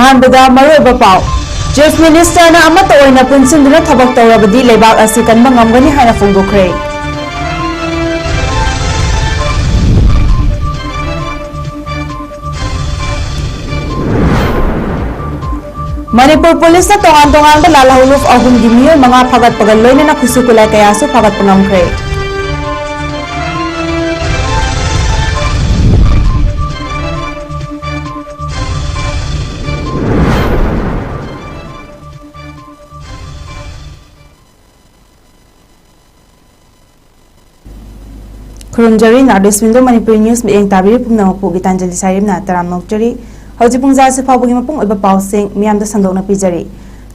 अहमदा मरोब पाव chief minister ना अमत ओइना पुनसिंदुना थबक तौरबदी लेबाक असि कनबा ngamgani हाइना फोंदोखरे मणिपुर पुलिस ना तोंगान तोंगान लालहौलुफ अहुम गी मियोय मंगा फगत पगल लोइना खुसुकुला कयासु फगत पंगमख्रे खुरुमजरी नार्डिस विंडो मणिपुर न्यूज में एंग ताबिर पुंगना मपुगी तांजलि सारिमना तराम नोकचरी हौजी पुंगजा से फाबुगी मपुंग ओइबा पाउसिंग मियामदा संदोकना पिजरी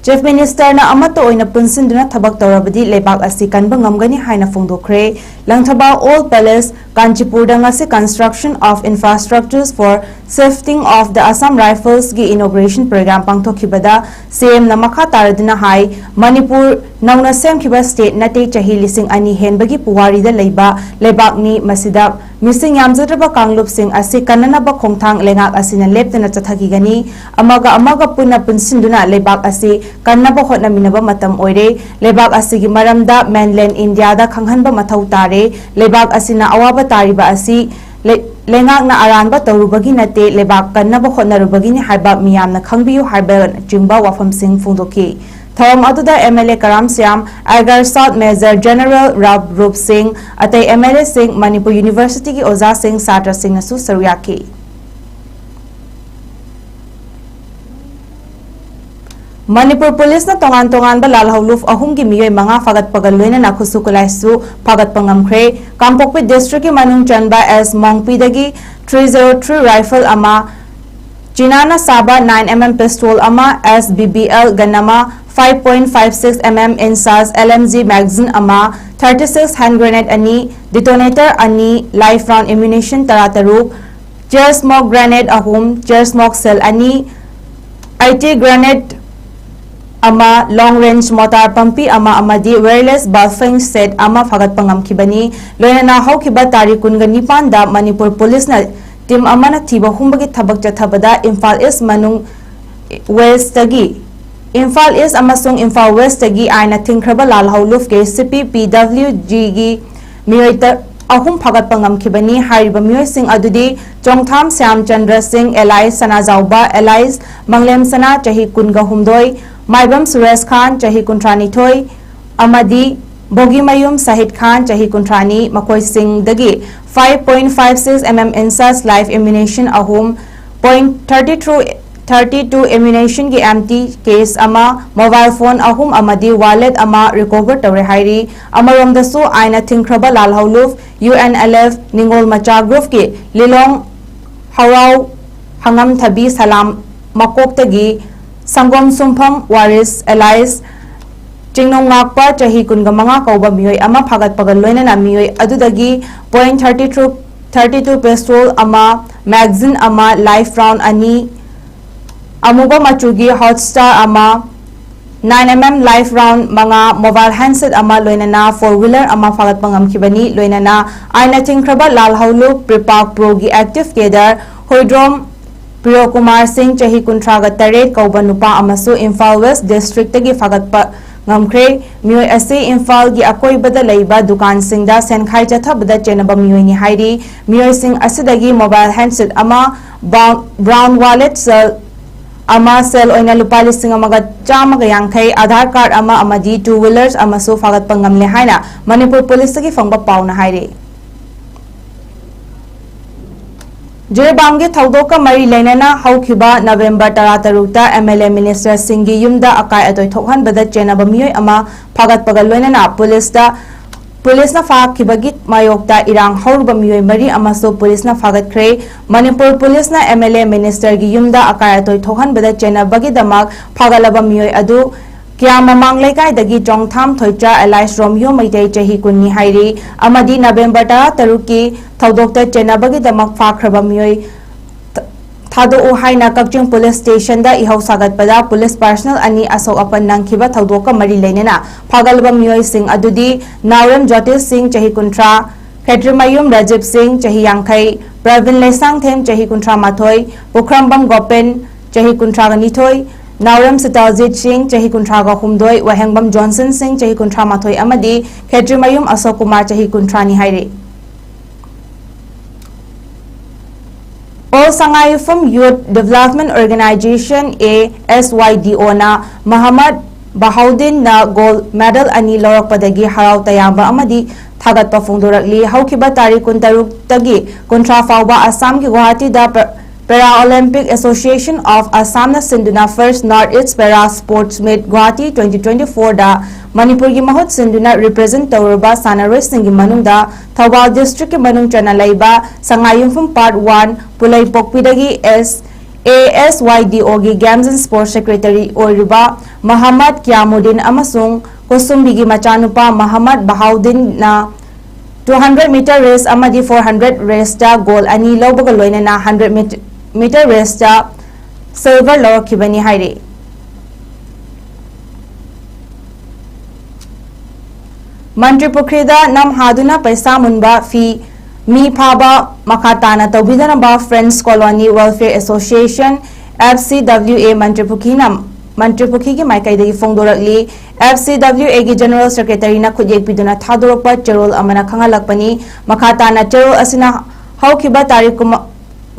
चीफ मिनिस्टर ना अमत ओइना पुनसिंदुना थबक तौरबदी लेबाक असि कनबा ngamgani हाइना फोंदोखरे लंगथबा ओल्ड पैलेस कांचीपुर दंगासे construction of infrastructures for shifting of the Assam rifles की इनॉग्रेशन प्रोग्राम पांगथोखिबदा सीएम ना मखा तारदना हाई मणिपुर नौना सेमखिबा स्टेट नटे चाही लिसिंग अनि हेनबगी पुवारीदा लेबा लेबाकनी मसिदा मिसिंग यामजद्रबा कांगलुप सिंह असि कन्ननबा खोंथांग लेंगाक असिना लेप्तना चथागिगनी अमगा पुना पुनसिंदुना लेबाक असि कन्नबा होटनमिनबा मतम ओइरे लेबाक असिगी मरमदा मेनलैंड इंडिया दा खंगहनबा मथौ तारे लेबाक असिना अवाबा तारिबा असि लेंगाकना अरानबा तौरुबगी नते लेबाक कन्नबा होटनरुबगिनी हाइबा मियामना खंगबियु हाइबा चिंबा वाफम सिंह फोंदोखि थौम अदुदा एमएलए कराम श्याम एगर साउथ मेजर जनरल रब रूप सिंह अतै एमएलए सिंह मणिपुर यूनिवर्सिटी की ओजा सिंह छात्र सिंह नसु सरुयाखि मणिपुर पुलिस ना तोंगान तोंगान लालहौलुफ अहुम की मियोय मंगा फगत पगल लोइना नाखुसु कुलाइसु फगत पंगमख्रे कांपोकपि डिस्ट्रिक्ट की मनुंग चनबा एस मोंगपीदगी 303 राइफल अमा चिनाना साबा 9mm पिस्तौल अमा SBBL गनमा 5.56 mm इंसास LMG मैगजीन अमा 36 हैंड ग्रेनेड अनि डिटोनेटर अनि लाइफ राउंड एम्यूनेशन तरातरुक चेयर स्मोक ग्रेनेड अहुम चेयर स्मोक सेल अनि IT ग्रेनेड अमा लॉन्ग रेंज मोटार पंपी अमा अमदी वायरलेस बाल्फिंग सेट अमा फगत पंगमखिबनी लोयना हौखिबा तारीख 19 दा मणिपुर पुलिस ना टीम अमना थीबा हुंबगी थबक चथबदा इम्फाल ईस्ट मनुंग वेस्ट तगी इम्फाल ईस्ट अमसुंग इम्फाल वेस्ट तगी आइना थिंख्रबा लालहौलुफ के CPPWG गी मियोय अहुम फगत पंगमखिबनी हारिबा मियोय सिंह अदुदी चोंगथाम श्यामचंद्र सिंह एलाइस सनाजाउबा एलाइस मंगलेम सना चाही कुनगा हुमदोय माइबम सुरेश खान चाही कुंट्रानीथोय अमदी बोगीमयुम सहिद खान चाही कुंट्रानी मकोय सिंह दगी 5.56 mm इंसास लाइफ एम्यूनेशन अहुम 0.32 एम्यूनेशन की एम्टी केस अमा मोबाइल फोन अहुम अमदी वॉलेट अमा रिकवर तौरे हाइरी अमरोमदसु आइना थिंख्रबा लालहौलुफ UNLF निंगोल मचा ग्रुप की लिलोंग हवाउ हंगम थबी सलाम मकोक्तगी संगोम सुंफम वारिस एलाइस चिंगनोंगाकपा चाही कुनगा मंगा कौबा मियोय अमा फगत पगल लोइना मियोय अदुदगी .32 पिस्तौल अमा मैगजीन अमा लाइफ राउंड अनि अमुबा मचुगी हॉटस्टार अमा 9mm लाइफ राउंड मंगा मोबाइल हैंडसेट अमा लोइना 4-व्हीलर अमा फगत पंगमखिबनी लोइना आइना थिंख्रबा लालहौलु प्रिपाक प्रोगी एक्टिव केडर होइड्रोम प्रियो कुमार सिंह चाही कुंट्रागा तरेट कौबा नुपा अमसु इम्फाल वेस्ट डिस्ट्रिक्ट की फगत ngamkhre mioi ase imphal gi akoi bada leiba dukan singda senkhai chatha bada chenaba mioi ni hairi mioi sing asidagi mobile handset ama brown wallet ama sel oina lupali sing amaga chama ga yangkhai aadhar card ama amadi 2-wheelers ama so fagat pangamle haina manipur police gi fangba pauna hairi जेबांगे थौदोका मरी लेना हौखिबा नवंबर 13 MLA minister सिंगी युमदा अकाय अतोय थोहन बदा चेनाबा मियोय अमा फगत पगल लोइना पुलिसना फाखिबगी मायोक्ता इरांग हौरबा मियोय मरी अमासो पुलिसना फागतख्रे Manipur पुलिसना MLA minister गी युमदा अकाय अतोय थोहन बदा चेनाबगी दमाग फागलबा मियोय अदु क्या ममांग लेकायदगी चोंगथाम थोइचा एलाइस रोमियो मैतै चाही कुन्नी हाइरी अमदी नवंबर 13 की थौदोक्ता चेनाबगी दमक फाख्रबा मियोय थादो हाइना कक्चिंग पुलिस स्टेशन दा इहौ सागतपदा पुलिस पर्सनल अनि असोक अपन नंखिबा थौदोका मरी लेनेना फागलबा मियोय सिंह अदुदी नावरम ज्योतिष सिंह चाही कुंट्रा खेट्रमयुम राजीव सिंह चाही यांखै प्रवीण लेसांग थेम चाही कुंट्रा माथोय पुखरमबम गोपेन chahi 32 Nauram Sitaljeet Singh chahi 38 Wahengbam Johnson Singh chahi 38 amadi Khetrimayum Ashok Kumar chahi 32 haire All Sangayufam Youth Development Organization ASYDO na Muhammad Bahauddin na gold medal ani lawrakpadagi harau tayamba amadi thagat pa phongdorakli haukiba tarikh 13 tagi kontra fawba Assam ki Guwahati da Para-Olympic Association of Assam na sinduna first North-East Para Sports Meet Guwahati 2024 da Manipur ki mahut sinduna represent tawraba sanaroi singi manungda Thoubal district ki manung chana laiba Sangayumphum part 1 Pulai Pokpidagi ASYDO gi Games and Sports Secretary oiriba Muhammad Kiamuddin amasung Kusumbi gi machanupa Muhammad Bahauddin na 200 meter race amadi 400 race da goal ani lawbaga loina na 100 meter race da silver lawrakibani haire Mantri Pukrida nam haduna paisa munba fi mi phaba makatana tawbidanaba Friends Colony Welfare Association FCWA Mantri Pukhi ki maikai dagi phongdorakli FCWA gi General Secretary na khujek piduna thadorokpa cherol amana khangalakpani makatana cherol asina haukiba tarikh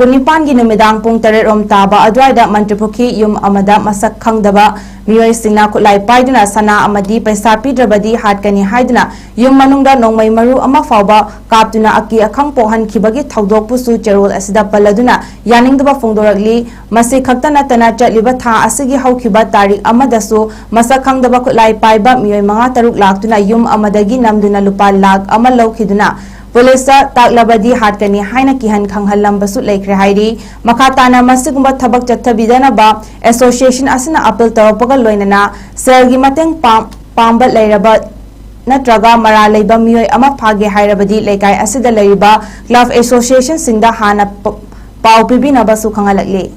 19 gi numidang pung 3 rom taba adwaida Mantri Pukhi yum amada masak khangdaba miyoi singna khulai paiduna sana amadi paisa pidrabadi hatkani haiduna yum manungda nongmai maru ama fawba kaptuna aki akhang pohan khibagi thaudok pusu cherol asida paladuna yaningdaba phongdorakli masi khaktana tana chatliba tha asigi haukhiba tarikh amadasu masak khangdaba khulai paiba miyoi manga taruk laktuna yum amadagi namduna lupa lakh ama laukhiduna Polisa taklabadi hatkani haina kihan khanghallambasu laikre hairi makatana masigumba thabak chathabidana ba association asina appeal tawpaga loinana selgi mateng pamba lairaba natraga mara leiba miyoi ama phage hairabadi laikai asida laiba club association singda hana pau pibina basu khangalakle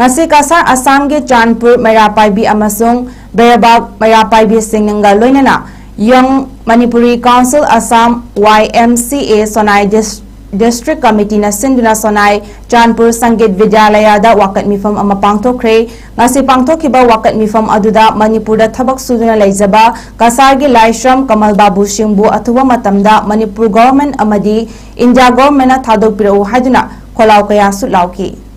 ngasi kasar Assam ge Chanpur Mayapaibi amasung Berbab Mayapaibi singnga loinana Young Manipuri Council Assam YMCA Sonai District Committee na sinduna Sonai Chanpur Sangeet Vidyalaya da wakat mifam ama pangthokre ngasi pangthokiba wakat mifam aduda Manipur da thabak suduna leijaba kasar ge Laishram Kamal Babu Singbu athuwa matamda Manipur government amadi India government na thadok pirau haiduna kholaw kaya su lauki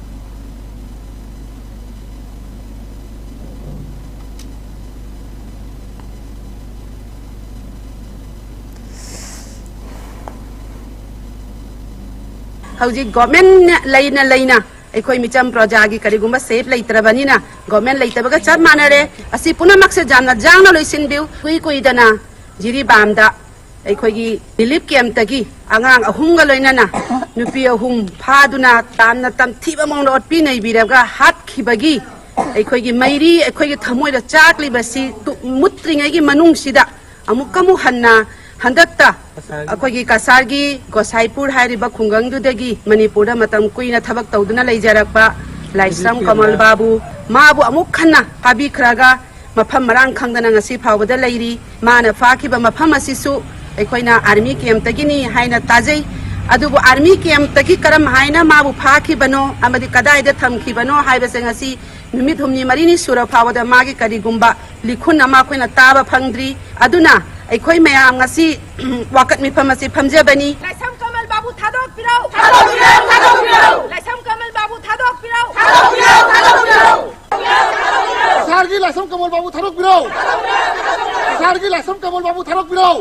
Hauji government laina ekhoi micham projagi karigumba safe leitrabani government leitabaga chap manare asi puna makse janna jangna loisin biu kui dana jiri bamda ekhoi gi relief camp tagi angang ahumga loinana nupi ahum phaduna tanna tam thiba mong lot pi nei biraga hat khibagi ekhoi gi mairi ekhoi gi thamoi da chakli basi mutringai gi manung sida amukamu hanna handakta akogi kasargi Gosaipur hairiba khungang Manipur da matam kuina thabak tawduna leijarakpa Laishram Kamal Babu mabu amuk khanna pabi khraga mafam marang khangdana ngasi phawbada leiri mana fakiba mafam asisu ekoina army camp tagini haina tajai adubu army camp tagi karam haina mabu fakibano amadi kadai da thamkibano haibase ngasi numit humni marini sura phawada magi karigumba likhun ama koina taba phangdri aduna ekhoi mayam ngasi wakat mi phamasi phamjabani Laishram Kamal Babu thadok pirau Laishram Kamal Babu thadok pirau Sargi Laishram Kamal Babu thadok pirau Sargi Laishram Kamal Babu thadok pirau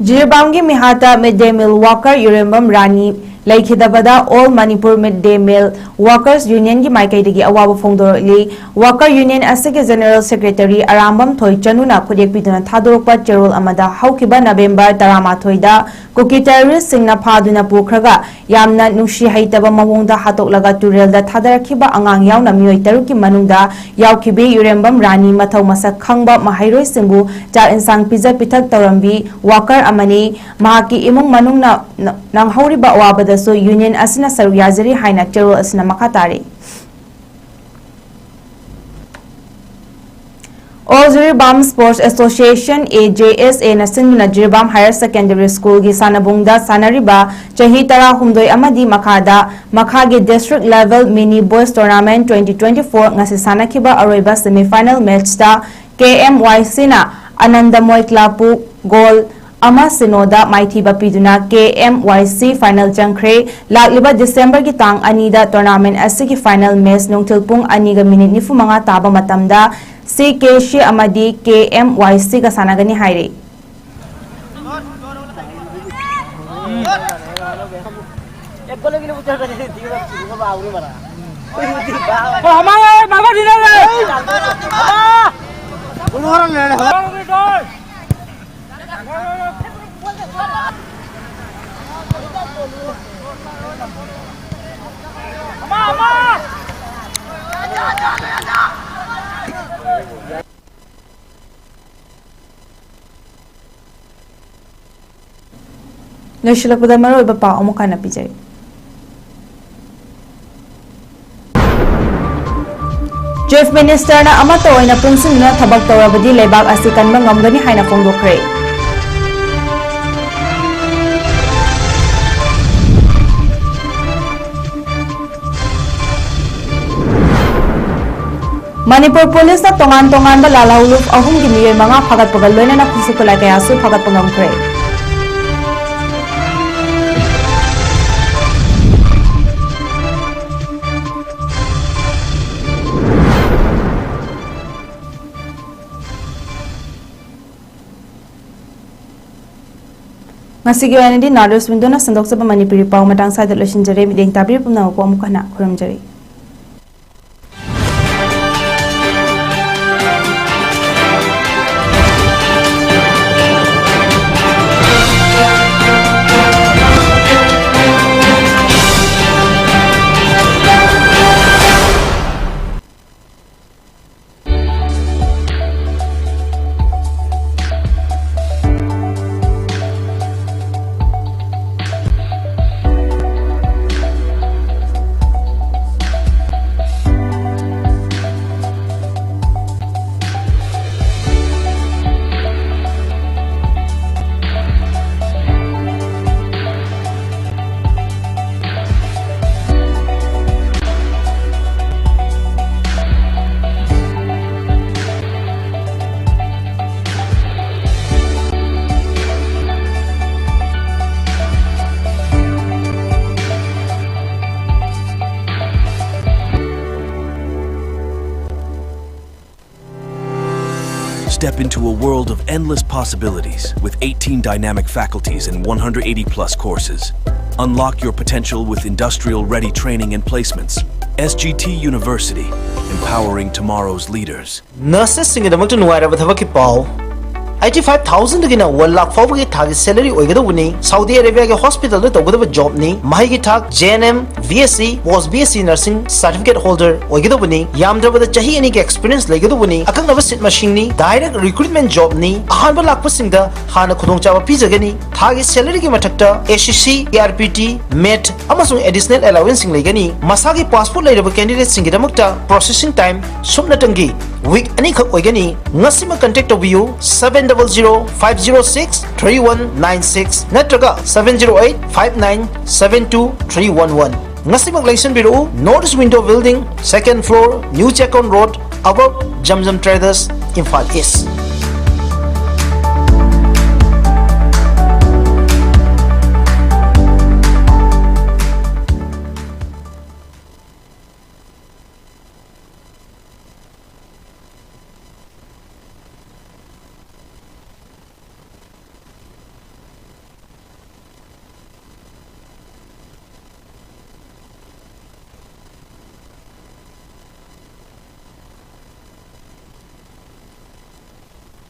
Jirbamgi Mihata Midday Meal Worker Yurembam Rani Laikhidabada All Manipur Midday Meal Workers Union gi Maikai awabu phongdorli Worker Union asige General Secretary Arambam Thoi Chanuna khudek piduna thadorokpa cherol amada haukiba November 13 da Kuki terrorist singna phaduna pukhraga yamna nungshi haitaba mawongda hatoklaga turelda thadarakhiba angang yauna miyoi taruki manungda yaukhibi Yurembam Rani mathau masak khangba mahairoi singbu cha insang pizza pithak tawrambi worker amani mahaki imung manungna nanghauriba awabada so union asina saru yazari haina cherol asina makatari All Jiribam Sports Association AJSA na sinuna Jiribam Higher Secondary School gi sanabungda sanariba chahi tara humdoi amadi makhagi district level mini boys tournament 2024 ngasi sanakiba aroiba semi-final match ta KMYC na Anandamoy Klapu goal ama sinoda maithiba piduna KMYC final jangkre lagliba December ki tang anida tournament asigi final match nungtilpung aniga minute nifu mga taba matamda CKC amadi KMYC ka sanagani haire Loisilakpada maroiba pa umuka na pijay. Chief Minister na amato ay napunsin na tabag tawabadi laybag asikan mangamgani hay na fongdokre. Manipur Police na tongan-tongan balalahuluf ahong gimiyoy mga pagat pagaloy na nakusukulay kaya su pagat pangamkre. Ngasigiwan din Nardos Window na sandok sa Manipuri pao matang sa dalashin jare mideng tabir pumna upo amuka na kuram jare. Step into a world of endless possibilities with 18 dynamic faculties and 180 plus courses. Unlock your potential with industrial-ready training and placements. SGT University, empowering tomorrow's leaders. Nurses singidamagtu nuwairaba thabaki pau 85,000 dagina 1 lakh fawbagi thagi salary oigadawuni Saudi Arabia ge hospital da tawgadaba job ni mahigi thak JNM VSc post BSc nursing certificate holder oigadawuni yamdrabada chahi ani ge experience legadawuni akangaba sit machine ni direct recruitment job ni ahanba lakpa singda hana khudongchaba pijagani thagi salary ge mathakta ACC ERPT MET amasung additional allowance sing legani masagi passport leiraba candidate singidamakta processing time sumnatangi week ani khak oigani ngasima contact tobiyu 700-506-3196 natraga 708-5972-311 ngasibag license biro North Window Building 2nd floor New Chakon Road above Jamjam Traders Imphal East.